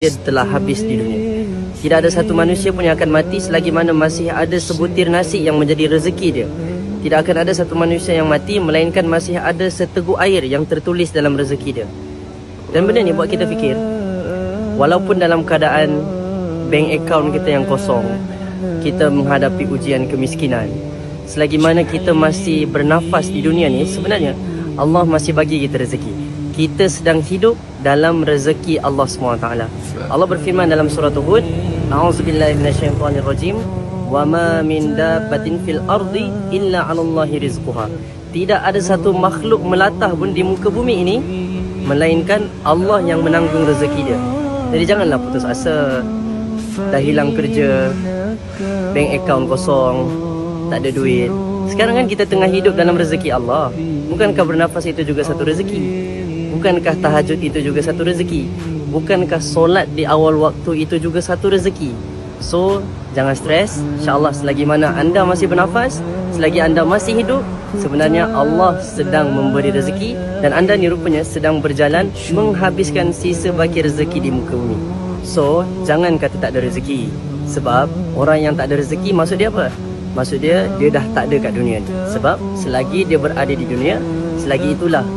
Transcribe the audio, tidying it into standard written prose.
dia telah habis di dunia. Tidak ada satu manusia pun yang akan mati selagi mana masih ada sebutir nasi yang menjadi rezeki dia. Tidak akan ada satu manusia yang mati melainkan masih ada seteguk air yang tertulis dalam rezeki dia. Dan benda ni buat kita fikir, walaupun dalam keadaan bank account kita yang kosong, kita menghadapi ujian kemiskinan, selagi mana kita masih bernafas di dunia ni, sebenarnya Allah masih bagi kita rezeki. Kita sedang hidup dalam rezeki Allah SWT. Allah berfirman dalam surah Hud, A'udzubillahi minasyaitonirrajim, wa ma min dabbatin fil ardi illa 'alallahi rizquha. Tidak ada satu makhluk melatah pun di muka bumi ini melainkan Allah yang menanggung rezeki dia. Jadi janganlah putus asa. Dah hilang kerja, bank account kosong, tak ada duit. Sekarang kan kita tengah hidup dalam rezeki Allah. Bukankah bernafas itu juga satu rezeki? Bukankah tahajud itu juga satu rezeki? Bukankah solat di awal waktu itu juga satu rezeki? So, jangan stres. InsyaAllah selagi mana anda masih bernafas, selagi anda masih hidup, sebenarnya Allah sedang memberi rezeki. Dan anda ni rupanya sedang berjalan menghabiskan sisa baki rezeki di muka bumi. So, jangan kata tak ada rezeki. Sebab orang yang tak ada rezeki, maksud dia apa? Maksud dia dah tak ada kat dunia ni. Sebab selagi dia berada di dunia, selagi itulah